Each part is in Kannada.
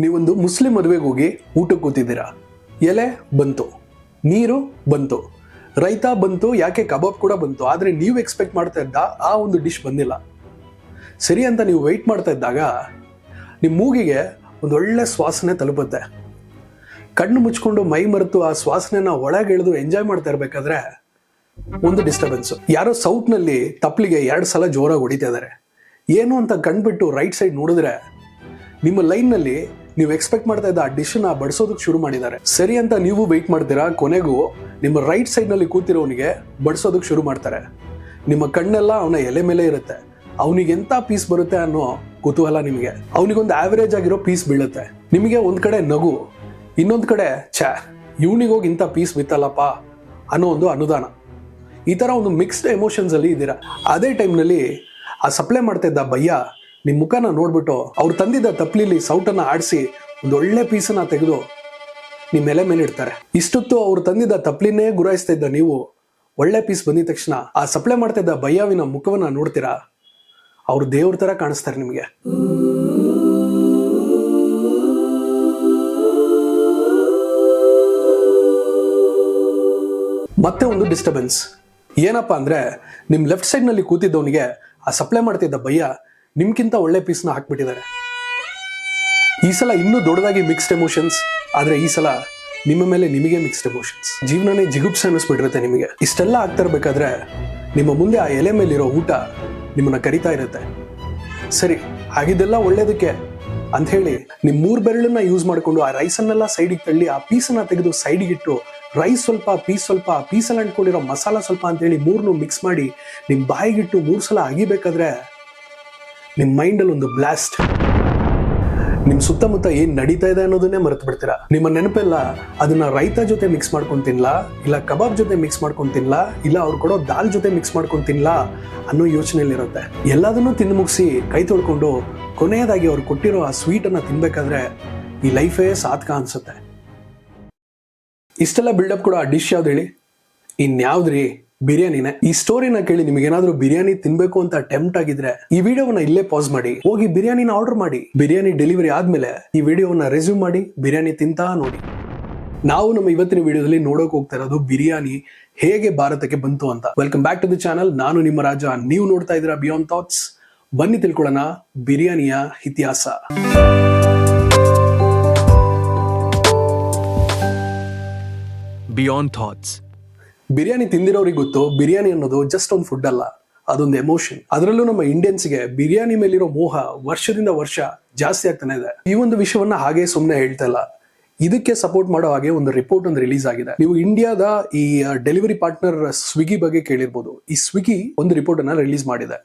ನೀವೊಂದು ಮುಸ್ಲಿಂ ಮದುವೆಗೆ ಹೋಗಿ ಊಟಕ್ಕೆ ಕೂತಿದ್ದೀರಾ. ಎಲೆ ಬಂತು, ನೀರು ಬಂತು, ರೈತ ಬಂತು, ಯಾಕೆ ಕಬಾಬ್ ಕೂಡ ಬಂತು. ಆದರೆ ನೀವು ಎಕ್ಸ್ಪೆಕ್ಟ್ ಮಾಡ್ತಾ ಇದ್ದ ಆ ಒಂದು ಡಿಶ್ ಬಂದಿಲ್ಲ. ಸರಿ ಅಂತ ನೀವು ವೆಯ್ಟ್ ಮಾಡ್ತಾ ಇದ್ದಾಗ ನಿಮ್ಮ ಮೂಗಿಗೆ ಒಂದು ಒಳ್ಳೆ ಸುವಾಸನೆ ತಲುಪುತ್ತೆ. ಕಣ್ಣು ಮುಚ್ಕೊಂಡು ಮೈ ಮರೆತು ಆ ಸುವಾಸನೆನ ಒಳಗೆ ಇಳಿದು ಎಂಜಾಯ್ ಮಾಡ್ತಾ ಇರಬೇಕಾದ್ರೆ ಒಂದು ಡಿಸ್ಟರ್ಬೆನ್ಸ್. ಯಾರೋ ಸೌಟ್ನಲ್ಲಿ ತಪ್ಪಲಿಗೆ 2 ಸಲ ಜೋರಾಗಿ ಹೊಡಿತಾ ಇದ್ದಾರೆ. ಏನು ಅಂತ ಕಣ್ಬಿಟ್ಟು ರೈಟ್ ಸೈಡ್ ನೋಡಿದ್ರೆ ನಿಮ್ಮ ಲೈನ್ನಲ್ಲಿ ನೀವು ಎಕ್ಸ್ಪೆಕ್ಟ್ ಮಾಡ್ತಾ ಇದ್ದ ಆ ಡಿಶ್ನ ಬಡಿಸೋದಕ್ಕೆ ಶುರು ಮಾಡಿದ್ದಾರೆ. ಸರಿ ಅಂತ ನೀವು ವೆಯ್ಟ್ ಮಾಡ್ತೀರಾ. ಕೊನೆಗೂ ನಿಮ್ಮ ರೈಟ್ ಸೈಡ್ನಲ್ಲಿ ಕೂತಿರೋನಿಗೆ ಬಡಿಸೋದಕ್ಕೆ ಶುರು ಮಾಡ್ತಾರೆ. ನಿಮ್ಮ ಕಣ್ಣೆಲ್ಲ ಅವನ ಎಲೆ ಮೇಲೆ ಇರುತ್ತೆ. ಅವನಿಗೆ ಎಂಥ ಪೀಸ್ ಬರುತ್ತೆ ಅನ್ನೋ ಕುತೂಹಲ ನಿಮಗೆ. ಅವನಿಗೊಂದು ಆವರೇಜ್ ಆಗಿರೋ ಪೀಸ್ ಬೀಳುತ್ತೆ. ನಿಮಗೆ ಒಂದು ಕಡೆ ನಗು, ಇನ್ನೊಂದು ಕಡೆ ಇವನಿಗೋಗಿ ಇಂಥ ಪೀಸ್ ಬಿತ್ತಲ್ಲಪ್ಪ ಅನ್ನೋ ಒಂದು ಅನುದಾನ. ಈ ಥರ ಒಂದು ಮಿಕ್ಸ್ಡ್ ಎಮೋಷನ್ಸ್ ಅಲ್ಲಿ ಇದ್ದೀರಾ. ಅದೇ ಟೈಮ್ನಲ್ಲಿ ಆ ಸಪ್ಲೈ ಮಾಡ್ತಾ ಇದ್ದ ಭಯ್ಯ ನಿಮ್ಮ ಮುಖನ ನೋಡ್ಬಿಟ್ಟು ಅವ್ರು ತಂದಿದ್ದ ತಪ್ಲಿಲಿ ಸೌಟನ್ನು ಆಡಿಸಿ ಒಂದು ಒಳ್ಳೆ ಪೀಸನ್ನ ತೆಗೆದು ನಿಮ್ಮ ಎಲೆ ಮೇಲೆ ಇಡ್ತಾರೆ. ಇಷ್ಟೊತ್ತು ಅವ್ರು ತಂದಿದ್ದ ತಪ್ಲಿನೇ ಗುರಾಯಿಸ್ತಾ ಇದ್ದ ನೀವು ಒಳ್ಳೆ ಪೀಸ್ ಬಂದಿದ ತಕ್ಷಣ ಆ ಸಪ್ಲೈ ಮಾಡ್ತಾ ಇದ್ದ ಭಯ್ಯವಿನ ಮುಖವನ್ನ ನೋಡ್ತೀರಾ. ಅವ್ರು ದೇವ್ರ ತರ ಕಾಣಿಸ್ತಾರೆ ನಿಮಗೆ. ಮತ್ತೆ ಒಂದು ಡಿಸ್ಟರ್ಬೆನ್ಸ್ ಏನಪ್ಪಾ ಅಂದ್ರೆ, ನಿಮ್ ಲೆಫ್ಟ್ ಸೈಡ್ ನಲ್ಲಿ ಕೂತಿದ್ದವನಿಗೆ ಆ ಸಪ್ಲೈ ಮಾಡ್ತಿದ್ದ ಭಯ್ಯ ನಿಮ್ಗಿಂತ ಒಳ್ಳೆ ಪೀಸ್ನ ಹಾಕ್ಬಿಟ್ಟಿದ್ದಾರೆ. ಈ ಸಲ ಇನ್ನೂ ದೊಡ್ಡದಾಗಿ ಮಿಕ್ಸ್ಡ್ ಎಮೋಷನ್ಸ್. ಆದ್ರೆ ಈ ಸಲ ನಿಮ್ಮ ಮೇಲೆ ನಿಮಗೆ ಮಿಕ್ಸ್ಡ್ ಎಮೋಷನ್ಸ್. ಜೀವನನೇ ಜಿಗುಪ್ಸೆ ಅನ್ನಿಸ್ಬಿಟ್ಟಿರುತ್ತೆ ನಿಮಗೆ. ಇಷ್ಟೆಲ್ಲ ಆಗ್ತಾ ಇರ್ಬೇಕಾದ್ರೆ ನಿಮ್ಮ ಮುಂದೆ ಆ ಎಲೆ ಮೇಲಿರೋ ಊಟ ನಿಮ್ಮನ್ನ ಕರಿತಾ ಇರುತ್ತೆ. ಸರಿ, ಆಗಿದ್ದೆಲ್ಲ ಒಳ್ಳೇದಕ್ಕೆ ಅಂತ ಹೇಳಿ ನಿಮ್ 3 ಬೆರಳನ್ನ ಯೂಸ್ ಮಾಡ್ಕೊಂಡು ಆ ರೈಸನ್ನೆಲ್ಲ ಸೈಡಿಗೆ ತಳ್ಳಿ ಆ ಪೀಸನ್ನ ತೆಗೆದು ಸೈಡಿಗೆ ಇಟ್ಟು ರೈಸ್ ಸ್ವಲ್ಪ, ಪೀಸ್ ಸ್ವಲ್ಪ, ಪೀಸಲ್ಲಿ ಅಂಟ್ಕೊಂಡಿರೋ ಮಸಾಲ ಸ್ವಲ್ಪ ಅಂತೇಳಿ 3 ಮಿಕ್ಸ್ ಮಾಡಿ ನಿಮ್ ಬಾಯಿಗಿಟ್ಟು 3 ಸಲ ಅಗಿಬೇಕಾದ್ರೆ ನಿಮ್ ಮೈಂಡಲ್ಲಿ ಒಂದು ಬ್ಲಾಸ್ಟ್. ನಿಮ್ ಸುತ್ತಮುತ್ತ ಏನ್ ನಡೀತಾ ಇದೆ ಅನ್ನೋದನ್ನೇ ಮರೆತು ಬಿಡ್ತೀರಾ. ನಿಮ್ಮ ನೆನಪೆಲ್ಲ ಅದನ್ನ ರೈತ ಜೊತೆ ಮಿಕ್ಸ್ ಮಾಡ್ಕೊಂಡು ತಿನ್ಲಾ, ಇಲ್ಲ ಕಬಾಬ್ ಜೊತೆ ಮಿಕ್ಸ್ ಮಾಡ್ಕೊಂಡು ತಿನ್ಲಾ, ಇಲ್ಲ ಅವ್ರು ಕೊಡೋ ದಾಲ್ ಜೊತೆ ಮಿಕ್ಸ್ ಮಾಡ್ಕೊಂಡು ತಿನ್ಲಾ ಅನ್ನೋ ಯೋಚನೆಯಲ್ಲಿರುತ್ತೆ. ಎಲ್ಲದನ್ನೂ ತಿಂದು ಮುಗಿಸಿ ಕೈ ತೊಳ್ಕೊಂಡು ಕೊನೆಯದಾಗಿ ಅವ್ರು ಕೊಟ್ಟಿರೋ ಆ ಸ್ವೀಟ್ ಅನ್ನ ತಿನ್ಬೇಕಾದ್ರೆ ಈ ಲೈಫೇ ಸಾರ್ಥಕ ಅನ್ಸುತ್ತೆ. ಇಷ್ಟೆಲ್ಲ ಬಿಲ್ಡಪ್ ಕೂಡ ಆ ಡಿಶ್ ಯಾವ್ದು ಹೇಳಿ? ಇನ್ಯಾವ್ದ್ರಿ? ಬಿರಿಯಾನಿನೇ. ಈ ಸ್ಟೋರಿನ ಕೇಳಿ ನಿಮಗೇನಾದ್ರೂ ಬಿರಿಯಾನಿ ತಿನ್ಬೇಕು ಅಂತ ಟೆಂಪ್ಟ್ ಆಗಿದ್ರೆ ಈ ವಿಡಿಯೋವನ್ನ ಇಲ್ಲೇ ಪಾಸ್ ಮಾಡಿ ಹೋಗಿ ಬಿರಿಯಾನಿನ ಆರ್ಡರ್ ಮಾಡಿ. ಬಿರಿಯಾನಿ ಡೆಲಿವರಿ ಆದ್ಮೇಲೆ ಈ ವಿಡಿಯೋವನ್ನ ರೆಸ್ಯೂಮ್ ಮಾಡಿ ಬಿರಿಯಾನಿ ತಿಂತಾ ನೋಡಿ. ನಾವು ನಮ್ಮ ಇವತ್ತಿನ ವಿಡಿಯೋದಲ್ಲಿ ನೋಡೋಕೆ ಹೋಗ್ತಾ ಇರೋದು ಬಿರಿಯಾನಿ ಹೇಗೆ ಭಾರತಕ್ಕೆ ಬಂತು ಅಂತ. Welcome back to the channel. ನಾನು ನಿಮ್ಮ ರಾಜ, ನೀವು ನೋಡ್ತಾ ಇದ್ದೀರಾ ಬಿಯಾಂಡ್ ಥಾಟ್ಸ್. ಬನ್ನಿ ತಿಳ್ಕೊಳ್ಳೋಣ ಬಿರಿಯಾನಿಯ ಇತಿಹಾಸ. Beyond thoughts. ಬಿರಿಯಾನಿ ತಿಂದಿರೋರಿಗೆ ಗೊತ್ತು, ಬಿರಿಯಾನಿ ಅನ್ನೋದು ಜಸ್ಟ್ ಒಂದು ಫುಡ್ ಅಲ್ಲ, ಅದೊಂದು ಎಮೋಷನ್. ಅದರಲ್ಲೂ ನಮ್ಮ ಇಂಡಿಯನ್ಸ್ಗೆ ಬಿರಿಯಾನಿ ಮೇಲಿರೋ ಮೋಹ ವರ್ಷದಿಂದ ವರ್ಷ ಜಾಸ್ತಿ ಆಗ್ತಾನೆ ಇದೆ. ಈ ಒಂದು ವಿಷಯವನ್ನ ಹಾಗೆ ಸುಮ್ಮನೆ ಹೇಳ್ತಾ ಇಲ್ಲ. ಇದಕ್ಕೆ ಸಪೋರ್ಟ್ ಮಾಡೋ ಹಾಗೆ ಒಂದು ರಿಪೋರ್ಟ್ ಒಂದು ರಿಲೀಸ್ ಆಗಿದೆ. ನೀವು ಇಂಡಿಯಾದ ಈ ಡೆಲಿವರಿ ಪಾರ್ಟ್ನರ್ ಸ್ವಿಗ್ಗಿ ಬಗ್ಗೆ ಕೇಳಿರ್ಬೋದು. ಈ ಸ್ವಿಗ್ಗಿ ಒಂದು ರಿಪೋರ್ಟ್ ಅನ್ನ ರಿಲೀಸ್ ಮಾಡಿದೆ.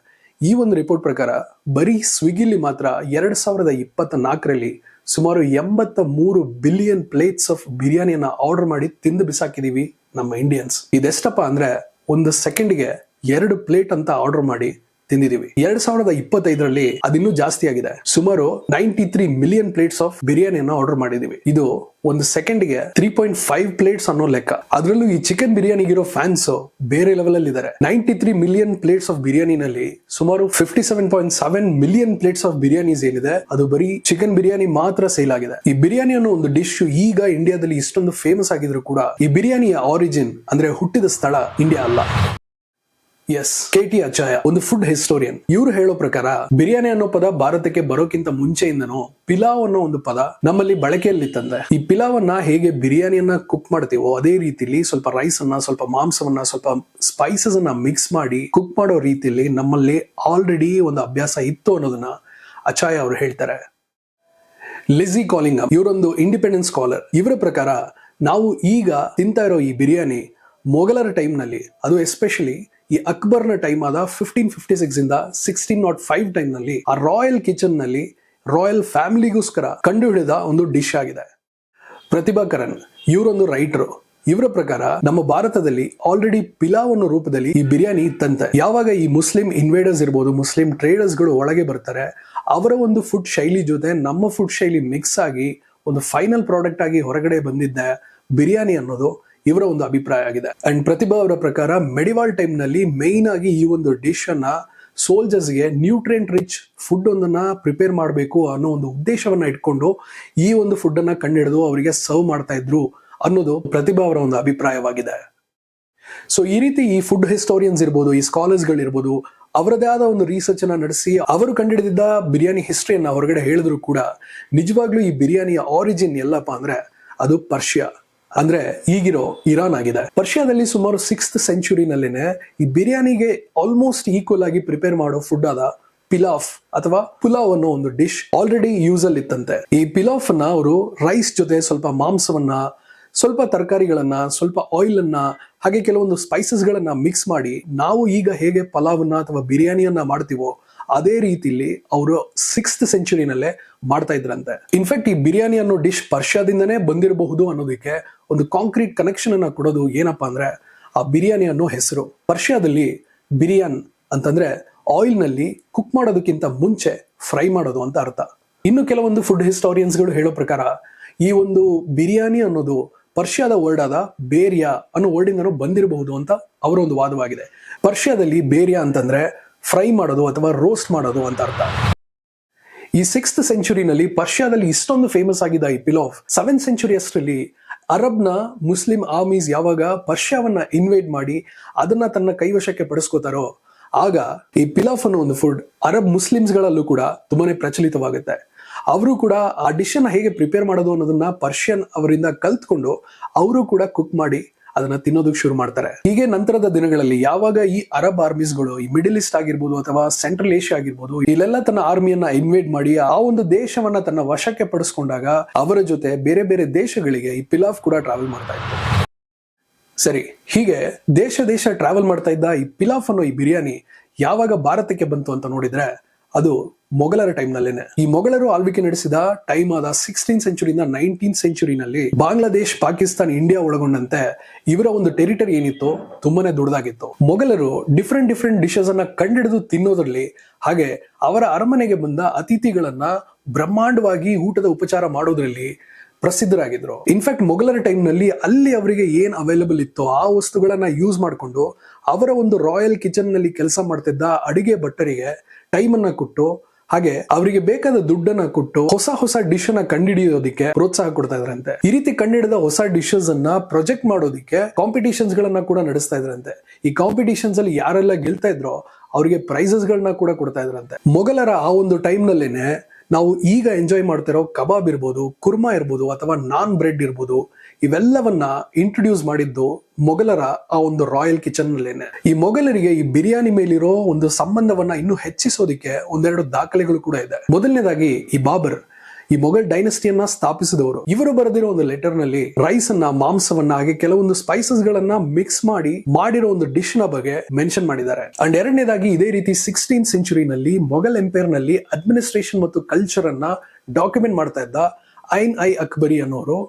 ಈ ಒಂದು ರಿಪೋರ್ಟ್ ಪ್ರಕಾರ ಬರೀ ಸ್ವಿಗ್ಗಿಲಿ ಮಾತ್ರ 2024ರಲ್ಲಿ ಸುಮಾರು 83 ಬಿಲಿಯನ್ ಪ್ಲೇಟ್ಸ್ ಆಫ್ ಬಿರಿಯಾನಿಯನ್ನ ಆರ್ಡರ್ ಮಾಡಿ ತಿಂದು ಬಿಸಾಕಿದೀವಿ ನಮ್ಮ ಇಂಡಿಯನ್ಸ್. ಇದೆಷ್ಟಪ್ಪ ಅಂದ್ರೆ ಒಂದು ಸೆಕೆಂಡ್ಗೆ 2 ಪ್ಲೇಟ್ ಅಂತ ಆರ್ಡರ್ ಮಾಡಿ ತಿಂದಿದೀವಿ. 2025ರಲ್ಲಿ ಅದಿನ್ನೂ ಜಾಸ್ತಿ ಆಗಿದೆ. ಸುಮಾರು 93 ಮಿಲಿಯನ್ ಪ್ಲೇಟ್ಸ್ ಆಫ್ ಬಿರಿಯಾನಿಯನ್ನ ಆರ್ಡರ್ ಮಾಡಿದೀವಿ. ಇದು ಒಂದು ಸೆಕೆಂಡ್ಗೆ 3.5 ಪ್ಲೇಟ್ಸ್ ಅನ್ನೋ ಲೆಕ್ಕ. ಅದರಲ್ಲೂ ಈ ಚಿಕನ್ ಬಿರಿಯಾನಿಗಿರೋ ಫ್ಯಾನ್ಸ್ ಬೇರೆ ಲೆವೆಲ್ ಅಲ್ಲಿ ಇದ್ದಾರೆ. 93 ಮಿಲಿಯನ್ ಪ್ಲೇಟ್ಸ್ ಆಫ್ ಬಿರಿಯಾನಿನಲ್ಲಿ ಸುಮಾರು 57.7 ಮಿಲಿಯನ್ ಪ್ಲೇಟ್ಸ್ ಆಫ್ ಬಿರಿಯಾನೀಸ್ ಏನಿದೆ ಅದು ಬರೀ ಚಿಕನ್ ಬಿರಿಯಾನಿ ಮಾತ್ರ ಸೇಲ್ ಆಗಿದೆ. ಈ ಬಿರಿಯಾನಿ ಅನ್ನೋ ಒಂದು ಡಿಶ್ ಈಗ ಇಂಡಿಯಾದಲ್ಲಿ ಇಷ್ಟೊಂದು ಫೇಮಸ್ ಆಗಿದ್ರು ಕೂಡ ಈ ಬಿರಿಯಾನಿಯ ಆರಿಜಿನ್ ಅಂದ್ರೆ ಹುಟ್ಟಿದ ಸ್ಥಳ ಇಂಡಿಯಾ ಅಲ್ಲ. ಎಸ್, KT ಅಚಾಯ ಒಂದು ಫುಡ್ ಹಿಸ್ಟೋರಿಯನ್. ಇವರು ಹೇಳೋ ಪ್ರಕಾರ ಬಿರಿಯಾನಿ ಅನ್ನೋ ಪದ ಭಾರತಕ್ಕೆ ಬರೋಕ್ಕಿಂತ ಮುಂಚೆಯಿಂದನೂ ಪಿಲಾವ್ ಅನ್ನೋ ಒಂದು ಪದ ನಮ್ಮಲ್ಲಿ ಬಳಕೆಯಲ್ಲಿತ್ತಂತೆ. ಈ ಪಿಲಾವನ್ನ ಹೇಗೆ ಬಿರಿಯಾನಿಯನ್ನ ಕುಕ್ ಮಾಡ್ತೀವೋ ಅದೇ ರೀತಿಲಿ ಸ್ವಲ್ಪ ರೈಸ್ ಅನ್ನ, ಸ್ವಲ್ಪ ಮಾಂಸವನ್ನ, ಸ್ವಲ್ಪ ಸ್ಪೈಸಸ್ ಅನ್ನ ಮಿಕ್ಸ್ ಮಾಡಿ ಕುಕ್ ಮಾಡೋ ರೀತಿಯಲ್ಲಿ ನಮ್ಮಲ್ಲಿ ಆಲ್ರೆಡಿ ಒಂದು ಅಭ್ಯಾಸ ಇತ್ತು ಅನ್ನೋದನ್ನ ಅಚಾಯ ಅವರು ಹೇಳ್ತಾರೆ. ಲಿಝಿ ಕಾಲಿಂಗಮ್ ಇವರೊಂದು ಇಂಡಿಪೆಂಡೆನ್ಸ್ ಸ್ಕಾಲರ್. ಇವರ ಪ್ರಕಾರ ನಾವು ಈಗ ತಿಂತಾ ಇರೋ ಈ ಬಿರಿಯಾನಿ ಮೊಘಲರ ಟೈಮ್ ನಲ್ಲಿ, ಅದು ಎಸ್ಪೆಷಲಿ ಈ ಅಕ್ಬರ್ನ ಟೈಮ್ ಆದ 1556 ಇಂದ 1605 ಟೈಮ್ ನಲ್ಲಿ ಆ ರಾಯಲ್ ಕಿಚನ್ ನಲ್ಲಿ ರಾಯಲ್ ಫ್ಯಾಮಿಲಿಗೋಸ್ಕರ ಕಂಡುಹಿಡಿದ ಒಂದು ಡಿಶ್ ಆಗಿದೆ. ಪ್ರತಿಭಾ ಕರನ್ ಇವರೊಂದು ರೈಟರು. ಇವರ ಪ್ರಕಾರ ನಮ್ಮ ಭಾರತದಲ್ಲಿ ಆಲ್ರೆಡಿ ಪಿಲಾವ್ ಅನ್ನೋ ರೂಪದಲ್ಲಿ ಈ ಬಿರಿಯಾನಿ ಇತ್ತಂತೆ. ಯಾವಾಗ ಈ ಮುಸ್ಲಿಂ ಇನ್ವೇಡರ್ಸ್ ಇರ್ಬೋದು, ಮುಸ್ಲಿಂ ಟ್ರೇಡರ್ಸ್ ಗಳು ಒಳಗೆ ಬರ್ತಾರೆ, ಅವರ ಒಂದು ಫುಡ್ ಶೈಲಿ ಜೊತೆ ನಮ್ಮ ಫುಡ್ ಶೈಲಿ ಮಿಕ್ಸ್ ಆಗಿ ಒಂದು ಫೈನಲ್ ಪ್ರಾಡಕ್ಟ್ ಆಗಿ ಹೊರಗಡೆ ಬಂದಿದ್ದೆ ಬಿರಿಯಾನಿ ಅನ್ನೋದು ಇವರ ಒಂದು ಅಭಿಪ್ರಾಯ ಆಗಿದೆ. ಅಂಡ್ ಪ್ರತಿಭಾ ಅವರ ಪ್ರಕಾರ ಮೆಡಿವಾಲ್ ಟೈಮ್ ನಲ್ಲಿ ಮೈನ್ ಆಗಿ ಈ ಒಂದು ಡಿಶ್ ಅನ್ನ ಸೋಲ್ಜರ್ಸ್ಗೆ ನ್ಯೂಟ್ರಿಯೆಂಟ್ ರಿಚ್ ಫುಡ್ ಒಂದನ್ನ ಪ್ರಿಪೇರ್ ಮಾಡಬೇಕು ಅನ್ನೋ ಒಂದು ಉದ್ದೇಶವನ್ನ ಇಟ್ಕೊಂಡು ಈ ಒಂದು ಫುಡ್ ಅನ್ನ ಕಂಡುಹಿಡಿದು ಅವರಿಗೆ ಸರ್ವ್ ಮಾಡ್ತಾ ಇದ್ರು ಅನ್ನೋದು ಪ್ರತಿಭಾ ಅವರ ಒಂದು ಅಭಿಪ್ರಾಯವಾಗಿದೆ. ಸೊ ಈ ರೀತಿ ಈ ಫುಡ್ ಹಿಸ್ಟೋರಿಯನ್ಸ್ ಇರ್ಬೋದು, ಈ ಸ್ಕಾಲರ್ಸ್ಗಳಿರ್ಬೋದು, ಅವರದೇ ಆದ ಒಂದು ರಿಸರ್ಚ್ ಅನ್ನ ನಡೆಸಿ ಅವರು ಕಂಡುಹಿಡಿದಿದ್ದ ಬಿರಿಯಾನಿ ಹಿಸ್ಟ್ರಿಯನ್ನ ಹೊರಗಡೆ ಹೇಳಿದ್ರು ಕೂಡ ನಿಜವಾಗ್ಲೂ ಈ ಬಿರಿಯಾನಿಯ ಆರಿಜಿನ್ ಎಲ್ಲಪ್ಪ ಅಂದ್ರೆ ಅದು ಪರ್ಷಿಯಾ, ಅಂದ್ರೆ ಈಗಿರೋ ಇರಾನ್ ಆಗಿದೆ. ಪರ್ಷಿಯಾದಲ್ಲಿ ಸುಮಾರು 6th ಸೆಂಚುರಿನಲ್ಲೇನೆ ಈ ಬಿರಿಯಾನಿಗೆ ಆಲ್ಮೋಸ್ಟ್ ಈಕ್ವಲ್ ಆಗಿ ಪ್ರಿಪೇರ್ ಮಾಡೋ ಫುಡ್ ಆದ ಪಿಲಾಫ್ ಅಥವಾ ಪುಲಾವ್ ಅನ್ನೋ ಒಂದು ಡಿಶ್ ಆಲ್ರೆಡಿ ಯೂಸ್ ಅಲ್ಲಿ ಇತ್ತಂತೆ. ಈ ಪಿಲಾಫ್ ಅನ್ನ ಅವರು ರೈಸ್ ಜೊತೆ ಸ್ವಲ್ಪ ಮಾಂಸವನ್ನ, ಸ್ವಲ್ಪ ತರಕಾರಿಗಳನ್ನ, ಸ್ವಲ್ಪ ಆಯಿಲ್ ಅನ್ನ, ಹಾಗೆ ಕೆಲವೊಂದು ಸ್ಪೈಸಸ್ ಗಳನ್ನ ಮಿಕ್ಸ್ ಮಾಡಿ ನಾವು ಈಗ ಹೇಗೆ ಪಲಾವನ್ನ ಅಥವಾ ಬಿರಿಯಾನಿಯನ್ನ ಮಾಡ್ತೀವೋ ಅದೇ ರೀತಿಲಿ ಅವರು 6th ಸೆಂಚುರಿನಲ್ಲೇ ಮಾಡ್ತಾ ಇದ್ರಂತೆ. ಇನ್ಫ್ಯಾಕ್ಟ್ ಈ ಬಿರಿಯಾನಿ ಅನ್ನೋ ಡಿಶ್ ಪರ್ಷಿಯಾದಿಂದನೇ ಬಂದಿರಬಹುದು ಅನ್ನೋದಕ್ಕೆ ಒಂದು ಕಾಂಕ್ರೀಟ್ ಕನೆಕ್ಷನ್ ಅನ್ನ ಕೊಡೋದು ಏನಪ್ಪಾ ಅಂದ್ರೆ ಆ ಬಿರಿಯಾನಿ ಅನ್ನೋ ಹೆಸರು. ಪರ್ಷಿಯಾದಲ್ಲಿ ಬಿರಿಯಾನ್ ಅಂತಂದ್ರೆ ಆಯಿಲ್ ನಲ್ಲಿ ಕುಕ್ ಮಾಡೋದಕ್ಕಿಂತ ಮುಂಚೆ ಫ್ರೈ ಮಾಡೋದು ಅಂತ ಅರ್ಥ. ಇನ್ನು ಕೆಲವೊಂದು ಫುಡ್ ಹಿಸ್ಟೋರಿಯನ್ಸ್ ಗಳು ಹೇಳೋ ಪ್ರಕಾರ ಈ ಒಂದು ಬಿರಿಯಾನಿ ಅನ್ನೋದು ಪರ್ಷಿಯಾದ ವರ್ಡ್ ಆದ ಬೇರಿಯಾ ಅನ್ನೋ ವರ್ಡ್ ಇಂದನೂ ಬಂದಿರಬಹುದು ಅಂತ ಅವರ ಒಂದು ವಾದವಾಗಿದೆ. ಪರ್ಷಿಯಾದಲ್ಲಿ ಬೇರಿಯಾ ಅಂತಂದ್ರೆ ಫ್ರೈ ಮಾಡೋದು ಅಥವಾ ರೋಸ್ಟ್ ಮಾಡೋದು ಅಂತ ಅರ್ಥ. ಈ 6th ಸೆಂಚುರಿನಲ್ಲಿ ಪರ್ಷಿಯಾದಲ್ಲಿ ಇಷ್ಟೊಂದು ಫೇಮಸ್ ಆಗಿದ್ದ ಈ ಪಿಲಾಫ್ 7th ಸೆಂಚುರಿ ಅಷ್ಟರಲ್ಲಿ ಅರಬ್ನ ಮುಸ್ಲಿಂ ಆರ್ಮೀಸ್ ಯಾವಾಗ ಪರ್ಷಿಯಾವನ್ನ ಇನ್ವೇಡ್ ಮಾಡಿ ಅದನ್ನ ತನ್ನ ಕೈವಶಕ್ಕೆ ಪಡಿಸ್ಕೋತಾರೋ ಆಗ ಈ ಪಿಲಾಫ್ ಅನ್ನೋ ಒಂದು ಫುಡ್ ಅರಬ್ ಮುಸ್ಲಿಮ್ಸ್ ಗಳಲ್ಲೂ ಕೂಡ ತುಂಬಾನೇ ಪ್ರಚಲಿತವಾಗುತ್ತೆ. ಅವರು ಕೂಡ ಆ ಡಿಶ್ ಅನ್ನ ಹೇಗೆ ಪ್ರಿಪೇರ್ ಮಾಡೋದು ಅನ್ನೋದನ್ನ ಪರ್ಷಿಯನ್ ಅವರಿಂದ ಕಲ್ತ್ಕೊಂಡು ಅವರು ಕೂಡ ಕುಕ್ ಮಾಡಿ ಅದನ್ನ ತಿನ್ನೋದಕ್ಕೆ ಶುರು ಮಾಡ್ತಾರೆ. ಹೀಗೆ ನಂತರದ ದಿನಗಳಲ್ಲಿ ಯಾವಾಗ ಈ ಅರಬ್ ಆರ್ಮೀಸ್ಗಳು ಈ ಮಿಡಲ್ ಈಸ್ಟ್ ಆಗಿರ್ಬೋದು ಅಥವಾ ಸೆಂಟ್ರಲ್ ಏಷ್ಯಾ ಆಗಿರ್ಬೋದು ಇಲ್ಲೆಲ್ಲ ತನ್ನ ಆರ್ಮಿಯನ್ನ ಇನ್ವೇಡ್ ಮಾಡಿ ಆ ಒಂದು ದೇಶವನ್ನ ತನ್ನ ವಶಕ್ಕೆ ಪಡಿಸ್ಕೊಂಡಾಗ ಅವರ ಜೊತೆ ಬೇರೆ ಬೇರೆ ದೇಶಗಳಿಗೆ ಈ ಪಿಲಾಫ್ ಕೂಡ ಟ್ರಾವೆಲ್ ಮಾಡ್ತಾ ಇತ್ತು. ಸರಿ, ಹೀಗೆ ದೇಶ ಟ್ರಾವೆಲ್ ಮಾಡ್ತಾ ಇದ್ದ ಈ ಪಿಲಾಫ್ ಅನ್ನೋ ಈ ಬಿರಿಯಾನಿ ಯಾವಾಗ ಭಾರತಕ್ಕೆ ಬಂತು ಅಂತ ನೋಡಿದ್ರೆ ಅದು ಮೊಘಲರ ಟೈಮ್ ನಲ್ಲೇನೆ. ಈ ಮೊಘಲರು ಆಳ್ವಿಕೆ ನಡೆಸಿದ ಟೈಮ್ ಆದ 16th ಸೆಂಚುರಿಯಿಂದ 19th ಸೆಂಚುರಿನಲ್ಲಿ ಬಾಂಗ್ಲಾದೇಶ್, ಪಾಕಿಸ್ತಾನ್, ಇಂಡಿಯಾ ಒಳಗೊಂಡಂತೆ ಇವರ ಒಂದು ಟೆರಿಟರಿ ಏನಿತ್ತು ತುಂಬಾನೇ ದೊಡ್ಡದಾಗಿತ್ತು. ಮೊಘಲರು ಡಿಫ್ರೆಂಟ್ ಡಿಶಸ್ ಅನ್ನ ಕಂಡಿಡಿದು ತಿನ್ನೋದ್ರಲ್ಲಿ ಹಾಗೆ ಅವರ ಅರಮನೆಗೆ ಬಂದ ಅತಿಥಿಗಳನ್ನ ಬ್ರಹ್ಮಾಂಡವಾಗಿ ಊಟದ ಉಪಚಾರ ಮಾಡೋದ್ರಲ್ಲಿ ಪ್ರಸಿದ್ಧರಾಗಿದ್ರು. ಇನ್ಫ್ಯಾಕ್ಟ್ ಮೊಘಲರ ಟೈಮ್ ನಲ್ಲಿ ಅಲ್ಲಿ ಅವರಿಗೆ ಏನ್ ಅವೈಲಬಲ್ ಇತ್ತೋ ಆ ವಸ್ತುಗಳನ್ನ ಯೂಸ್ ಮಾಡಿಕೊಂಡು ಅವರ ಒಂದು ರಾಯಲ್ ಕಿಚನ್ ನಲ್ಲಿ ಕೆಲಸ ಮಾಡ್ತಿದ್ದ ಅಡಿಗೆ ಭಟ್ಟರಿಗೆ ಟೈಮ್ ಅನ್ನ ಕೊಟ್ಟು ಹಾಗೆ ಅವರಿಗೆ ಬೇಕಾದ ದುಡ್ಡನ್ನ ಕೊಟ್ಟು ಹೊಸ ಡಿಶ್ ಅನ್ನ ಕಂಡುಹಿಡಿಯೋದಕ್ಕೆ ಪ್ರೋತ್ಸಾಹ ಕೊಡ್ತಾ ಇದ್ರಂತೆ. ಈ ರೀತಿ ಕಂಡುಹಿಡಿದ ಹೊಸ ಡಿಶಸ್ ಅನ್ನ ಪ್ರೊಜೆಕ್ಟ್ ಮಾಡೋದಕ್ಕೆ ಕಾಂಪಿಟೇಷನ್ಸ್ ಗಳನ್ನ ಕೂಡ ನಡೆಸ್ತಾ ಇದ್ರಂತೆ. ಈ ಕಾಂಪಿಟೇಷನ್ಸ್ ಅಲ್ಲಿ ಯಾರೆಲ್ಲ ಗೆಲ್ತಾ ಇದ್ರೋ ಅವರಿಗೆ ಪ್ರೈಸಸ್ ಗಳನ್ನ ಕೂಡ ಕೊಡ್ತಾ ಇದ್ರಂತೆ. ಮೊಘಲರ ಆ ಒಂದು ಟೈಮ್ ನಲ್ಲೇನೆ ನಾವು ಈಗ ಎಂಜಾಯ್ ಮಾಡ್ತಿರೋ ಕಬಾಬ್ ಇರ್ಬೋದು, ಕುರ್ಮಾ ಇರ್ಬೋದು ಅಥವಾ ನಾನ್ ಬ್ರೆಡ್ ಇರ್ಬೋದು, ಇವೆಲ್ಲವನ್ನ ಇಂಟ್ರೊಡ್ಯೂಸ್ ಮಾಡಿದ್ದು ಮೊಘಲರ ಆ ಒಂದು ರಾಯಲ್ ಕಿಚನ್ ನಲ್ಲೇನೆ. ಈ ಮೊಘಲರಿಗೆ ಈ ಬಿರಿಯಾನಿ ಮೇಲಿರೋ ಒಂದು ಸಂಬಂಧವನ್ನ ಇನ್ನೂ ಹೆಚ್ಚಿಸೋದಿಕ್ಕೆ ಒಂದೆರಡು ದಾಖಲೆಗಳು ಕೂಡ ಇದೆ. ಮೊದಲನೇದಾಗಿ ಈ ಬಾಬರ್, ಈ ಮೊಘಲ್ ಡೈನಸ್ಟಿಯನ್ನ ಸ್ಥಾಪಿಸಿದವರು, ಇವರು ಬರೆದಿರೋ ಒಂದು ಲೆಟರ್ ನಲ್ಲಿ ರೈಸ್ ಅನ್ನ, ಮಾಂಸವನ್ನ ಹಾಗೆ ಕೆಲವೊಂದು ಸ್ಪೈಸಸ್ ಗಳನ್ನ ಮಿಕ್ಸ್ ಮಾಡಿ ಮಾಡಿರೋ ಒಂದು ಡಿಶ್ ನ ಬಗ್ಗೆ ಮೆನ್ಷನ್ ಮಾಡಿದ್ದಾರೆ. ಅಂಡ್ ಎರಡನೇದಾಗಿ ಇದೇ ರೀತಿ 16th ಸೆಂಚುರಿನಲ್ಲಿ ಮೊಘಲ್ ಎಂಪೈರ್ ನಲ್ಲಿ ಅಡ್ಮಿನಿಸ್ಟ್ರೇಷನ್ ಮತ್ತು ಕಲ್ಚರ್ ಅನ್ನ ಡಾಕ್ಯುಮೆಂಟ್ ಮಾಡ್ತಾ ಇದ್ದ ಐನ್ ಐ ಅಕ್ಬರಿ ಅನ್ನೋರು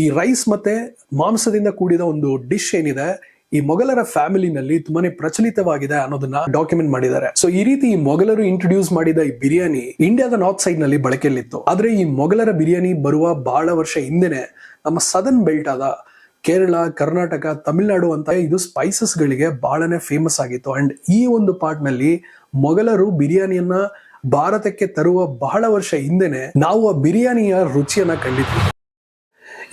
ಈ ರೈಸ್ ಮತ್ತೆ ಮಾಂಸದಿಂದ ಕೂಡಿದ ಒಂದು ಡಿಶ್ ಏನಿದೆ ಈ ಮೊಘಲರ ಫ್ಯಾಮಿಲಿನಲ್ಲಿ ತುಂಬಾನೇ ಪ್ರಚಲಿತವಾಗಿದೆ ಅನ್ನೋದನ್ನ ಡಾಕ್ಯುಮೆಂಟ್ ಮಾಡಿದ್ದಾರೆ. ಸೊ ಈ ರೀತಿ ಈ ಮೊಘಲರು ಇಂಟ್ರೊಡ್ಯೂಸ್ ಮಾಡಿದ ಈ ಬಿರಿಯಾನಿ ಇಂಡಿಯಾದ ನಾರ್ತ್ ಸೈಡ್ ನಲ್ಲಿ ಬಳಕೆಯಲ್ಲಿತ್ತು. ಆದ್ರೆ ಈ ಮೊಘಲರ ಬಿರಿಯಾನಿ ಬರುವ ಬಹಳ ವರ್ಷ ಹಿಂದೆನೆ ನಮ್ಮ ಸದರ್ನ್ ಬೆಲ್ಟ್ ಆದ ಕೇರಳ, ಕರ್ನಾಟಕ, ತಮಿಳುನಾಡು ಅಂತ ಇದು ಸ್ಪೈಸಸ್ ಗಳಿಗೆ ಬಹಳನೇ ಫೇಮಸ್ ಆಗಿತ್ತು. ಅಂಡ್ ಈ ಒಂದು ಪಾರ್ಟ್ ನಲ್ಲಿ ಮೊಘಲರು ಬಿರಿಯಾನಿಯನ್ನ ಭಾರತಕ್ಕೆ ತರುವ ಬಹಳ ವರ್ಷ ಹಿಂದೆನೆ ನಾವು ಆ ಬಿರಿಯಾನಿಯ ರುಚಿಯನ್ನ ಕಂಡಿದ್ವಿ.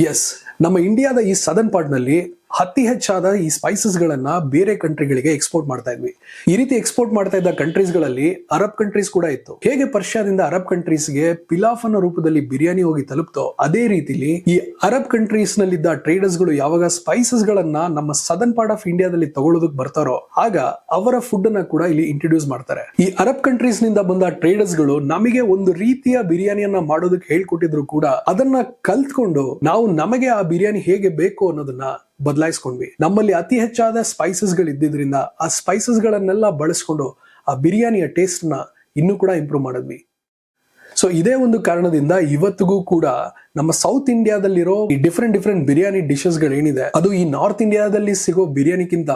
ಎಸ್, ನಮ್ಮ ಇಂಡಿಯಾದ ಈ ಸದರ್ನ್ ಪಾರ್ಟ್ ನಲ್ಲಿ ಅತಿ ಹೆಚ್ಚಾದ ಈ ಸ್ಪೈಸಸ್ ಗಳನ್ನ ಬೇರೆ ಕಂಟ್ರಿಗಳಿಗೆ ಎಕ್ಸ್ಪೋರ್ಟ್ ಮಾಡ್ತಾ ಇದ್ವಿ. ಈ ರೀತಿ ಎಕ್ಸ್ಪೋರ್ಟ್ ಮಾಡ್ತಾ ಇದ್ದ ಕಂಟ್ರೀಸ್ ಗಳಲ್ಲಿ ಅರಬ್ ಕಂಟ್ರೀಸ್ ಕೂಡ ಇತ್ತು. ಹೇಗೆ ಪರ್ಷಿಯಾದಿಂದ ಅರಬ್ ಕಂಟ್ರೀಸ್ ಗೆ ಪಿಲಾಫ್ ಅನ್ನೋ ರೂಪದಲ್ಲಿ ಬಿರಿಯಾನಿ ಹೋಗಿ ತಲುಪ್ತೋ ಅದೇ ರೀತಿಲಿ ಈ ಅರಬ್ ಕಂಟ್ರೀಸ್ ನಲ್ಲಿದ್ದ ಟ್ರೇಡರ್ಸ್ ಗಳು ಯಾವಾಗ ಸ್ಪೈಸಸ್ ಗಳನ್ನ ನಮ್ಮ ಸದರ್ನ್ ಪಾರ್ಟ್ ಆಫ್ ಇಂಡಿಯಾದಲ್ಲಿ ತಗೊಳ್ಳೋದಕ್ಕೆ ಬರ್ತಾರೋ ಆಗ ಅವರ ಫುಡ್ ಅನ್ನ ಕೂಡ ಇಲ್ಲಿ ಇಂಟ್ರೊಡ್ಯೂಸ್ ಮಾಡ್ತಾರೆ. ಈ ಅರಬ್ ಕಂಟ್ರೀಸ್ ನಿಂದ ಬಂದ ಟ್ರೇಡರ್ಸ್ ಗಳು ನಮಗೆ ಒಂದು ರೀತಿಯ ಬಿರಿಯಾನಿಯನ್ನ ಮಾಡೋದಕ್ಕೆ ಹೇಳ್ಕೊಟ್ಟಿದ್ರು ಕೂಡ ಅದನ್ನ ಕಲ್ತ್ಕೊಂಡು ನಾವು ನಮಗೆ ಆ ಬಿರಿಯಾನಿ ಹೇಗೆ ಬೇಕು ಅನ್ನೋದನ್ನ ಬದಲಾಯಿಸ್ಕೊಂಡ್ವಿ. ನಮ್ಮಲ್ಲಿ ಅತಿ ಹೆಚ್ಚಾದ ಸ್ಪೈಸಸ್ ಗಳು ಇದ್ದಿದ್ರಿಂದ ಆ ಸ್ಪೈಸಸ್ ಗಳನ್ನೆಲ್ಲ ಬಳಸ್ಕೊಂಡು ಆ ಬಿರಿಯಾನಿಯ ಟೇಸ್ಟ್ ನ ಇನ್ನೂ ಕೂಡ ಇಂಪ್ರೂವ್ ಮಾಡಿದ್ವಿ. ಸೊ ಇದೇ ಒಂದು ಕಾರಣದಿಂದ ಇವತ್ತಿಗೂ ಕೂಡ ನಮ್ಮ ಸೌತ್ ಇಂಡಿಯಾದಲ್ಲಿರೋ ಈ ಡಿಫ್ರೆಂಟ್ ಬಿರಿಯಾನಿ ಡಿಶಸ್ ಗಳೇನಿದೆ ಅದು ಈ ನಾರ್ತ್ ಇಂಡಿಯಾದಲ್ಲಿ ಸಿಗೋ ಬಿರಿಯಾನಿಗಿಂತ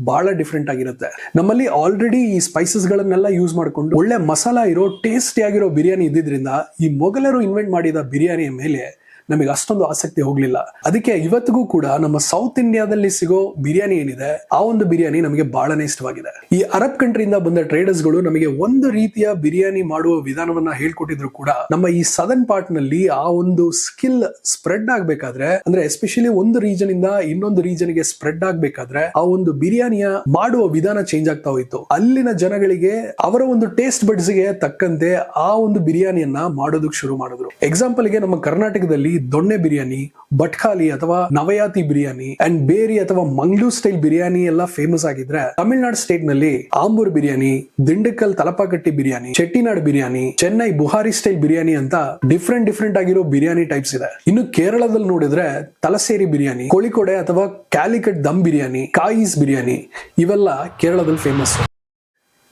ಬಹಳ ಡಿಫ್ರೆಂಟ್ ಆಗಿರುತ್ತೆ. ನಮ್ಮಲ್ಲಿ ಆಲ್ರೆಡಿ ಈ ಸ್ಪೈಸಸ್ ಗಳನ್ನೆಲ್ಲ ಯೂಸ್ ಮಾಡ್ಕೊಂಡು ಒಳ್ಳೆ ಮಸಾಲಾ ಇರೋ ಟೇಸ್ಟಿ ಆಗಿರೋ ಬಿರಿಯಾನಿ ಇದ್ದಿದ್ರಿಂದ ಈ ಮೊಘಲರು ಇನ್ವೆಂಟ್ ಮಾಡಿದ ಬಿರಿಯಾನಿಯ ಮೇಲೆ ನಮಗೆ ಅಷ್ಟೊಂದು ಆಸಕ್ತಿ ಹೋಗ್ಲಿಲ್ಲ. ಅದಕ್ಕೆ ಇವತ್ತಿಗೂ ಕೂಡ ನಮ್ಮ ಸೌತ್ ಇಂಡಿಯಾದಲ್ಲಿ ಸಿಗೋ ಬಿರಿಯಾನಿ ಏನಿದೆ ಆ ಒಂದು ಬಿರಿಯಾನಿ ನಮಗೆ ಬಹಳನೇ ಇಷ್ಟವಾಗಿದೆ. ಈ ಅರಬ್ ಕಂಟ್ರಿಯಿಂದ ಬಂದ ಟ್ರೇಡರ್ಸ್ ಗಳು ನಮಗೆ ಒಂದು ರೀತಿಯ ಬಿರಿಯಾನಿ ಮಾಡುವ ವಿಧಾನವನ್ನ ಹೇಳ್ಕೊಟ್ಟಿದ್ರು ಕೂಡ ನಮ್ಮ ಈ ಸದರ್ನ್ ಪಾರ್ಟ್ ನಲ್ಲಿ ಆ ಒಂದು ಸ್ಕಿಲ್ ಸ್ಪ್ರೆಡ್ ಆಗ್ಬೇಕಾದ್ರೆ, ಅಂದ್ರೆ ಎಸ್ಪೆಷಲಿ ಒಂದು ರೀಜನ್ ಇಂದ ಇನ್ನೊಂದು ರೀಜನ್ ಗೆ ಸ್ಪ್ರೆಡ್ ಆಗ್ಬೇಕಾದ್ರೆ ಆ ಒಂದು ಬಿರಿಯಾನಿಯ ಮಾಡುವ ವಿಧಾನ ಚೇಂಜ್ ಆಗ್ತಾ ಹೋಯ್ತು. ಅಲ್ಲಿನ ಜನಗಳಿಗೆ ಅವರ ಒಂದು ಟೇಸ್ಟ್ ಬಡ್ಸ್ ಗೆ ತಕ್ಕಂತೆ ಆ ಒಂದು ಬಿರಿಯಾನಿಯನ್ನ ಮಾಡೋದಕ್ಕೆ ಶುರು ಮಾಡಿದ್ರು. ಎಕ್ಸಾಂಪಲ್ ಗೆ ನಮ್ಮ ಕರ್ನಾಟಕದಲ್ಲಿ ದೊಣ್ಣೆ ಬಿರಿಯಾನಿ, ಬಟ್ಕಾಲಿ ಅಥವಾ ನವಯಾತಿ ಬಿರಿಯಾನಿ ಅಂಡ್ ಬೇರಿ ಅಥವಾ ಮಂಗ್ಳೂರ್ ಸ್ಟೈಲ್ ಬಿರಿಯಾನಿ ಎಲ್ಲ ಫೇಮಸ್ ಆಗಿದ್ರೆ, ತಮಿಳುನಾಡು ಸ್ಟೇಟ್ ನಲ್ಲಿ ಆಂಬೂರ್ ಬಿರಿಯಾನಿ, ದಿಂಡಕಲ್ ತಲಪಾಕಟ್ಟಿ ಬಿರಿಯಾನಿ, ಚೆಟ್ಟಿನಾಡ್ ಬಿರಿಯಾನಿ, ಚೆನ್ನೈ ಬುಹಾರಿ ಸ್ಟೈಲ್ ಬಿರಿಯಾನಿ ಅಂತ ಡಿಫ್ರೆಂಟ್ ಆಗಿರೋ ಬಿರಿಯಾನಿ ಟೈಪ್ಸ್ ಇದೆ. ಇನ್ನು ಕೇರಳದಲ್ಲಿ ನೋಡಿದ್ರೆ ತಲಸೇರಿ ಬಿರಿಯಾನಿ, ಕೋಳಿಕೋಡೆ ಅಥವಾ ಕ್ಯಾಲಿಕಟ್ ದಮ್ ಬಿರಿಯಾನಿ, ಕಾಯಿಸ್ ಬಿರಿಯಾನಿ ಇವೆಲ್ಲ ಕೇರಳದಲ್ಲಿ ಫೇಮಸ್.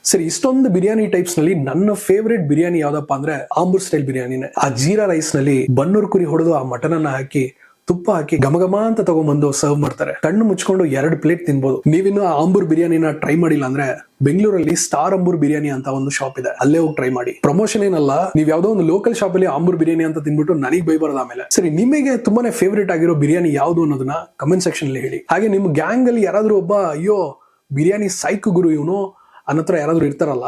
ಸರಿ, ಇಷ್ಟೊಂದು ಬಿರಿಯಾನಿ ಟೈಪ್ಸ್ ನಲ್ಲಿ ನನ್ನ ಫೇವರೇಟ್ ಬಿರಿಯಾನಿ ಯಾವ್ದಪ್ಪ ಅಂದ್ರೆ ಆಂಬೂರ್ ಸ್ಟೈಲ್ ಬಿರಿಯಾನಿನೇ. ಆ ಜೀರಾ ರೈಸ್ ನಲ್ಲಿ ಬನ್ನೂರು ಕುರಿ ಹೊಡೆದು ಆ ಮಟನ್ ಅನ್ನ ಹಾಕಿ ತುಪ್ಪ ಹಾಕಿ ಘಮಘಮ ಅಂತ ತಗೊಂಡ್ಬಂದು ಸರ್ವ್ ಮಾಡ್ತಾರೆ. ಕಣ್ಣು ಮುಚ್ಕೊಂಡು 2 ಪ್ಲೇಟ್ ತಿನ್ಬೋದು. ನೀವಿನ್ನು ಆ ಆಂಬೂರ್ ಬಿರಿಯಾನಿನ ಟ್ರೈ ಮಾಡಿಲ್ಲ ಅಂದ್ರೆ ಬೆಂಗಳೂರಲ್ಲಿ ಸ್ಟಾರ್ ಆಂಬೂರ್ ಬಿರಿಯಾನಿ ಅಂತ ಒಂದು ಶಾಪ್ ಇದೆ, ಅಲ್ಲೇ ಹೋಗಿ ಟ್ರೈ ಮಾಡಿ. ಪ್ರಮೋಷನ್ ಏನಲ್ಲ, ನೀವ್ ಯಾವ್ದೋ ಒಂದು ಲೋಕಲ್ ಶಾಪ್ ಅಲ್ಲಿ ಆಂಬೂರ್ ಬಿರಿಯಾನಿ ಅಂತ ತಿನ್ಬಿಟ್ಟು ನನಗೆ ಬೈಬಾರ್ದು ಆಮೇಲೆ. ಸರಿ, ನಿಮಗೆ ತುಂಬಾನೇ ಫೇವರೇಟ್ ಆಗಿರೋ ಬಿರಿಯಾನಿ ಯಾವ್ದು ಅನ್ನೋದನ್ನ ಕಮೆಂಟ್ ಸೆಕ್ಷನ್ ಅಲ್ಲಿ ಹೇಳಿ. ಹಾಗೆ ನಿಮ್ ಗ್ಯಾಂಗ್ ಅಲ್ಲಿ ಯಾರಾದ್ರೂ ಒಬ್ಬ ಅಯ್ಯೋ ಬಿರಿಯಾನಿ ಸೈಕ್ ಗುರು ಇವನು ಅನ್ನತ್ರ ಯಾರಾದ್ರೂ ಇರ್ತಾರಲ್ಲ,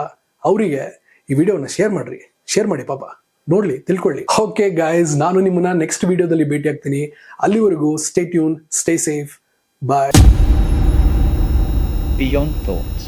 ಅವರಿಗೆ ಈ ವಿಡಿಯೋನ ಶೇರ್ ಮಾಡಿ ಪಾಪ, ನೋಡ್ಲಿ, ತಿಳ್ಕೊಳ್ಳಿ. ಓಕೆ ಗಾಯ್ಸ್, ನಾನು ನಿಮ್ಮನ್ನ ನೆಕ್ಸ್ಟ್ ವಿಡಿಯೋದಲ್ಲಿ ಭೇಟಿ ಆಗ್ತೀನಿ. ಅಲ್ಲಿವರೆಗೂ ಸ್ಟೇ ಟ್ಯೂನ್, ಸ್ಟೇ ಸೇಫ್, ಬಾಯ್. Beyond Thoughts.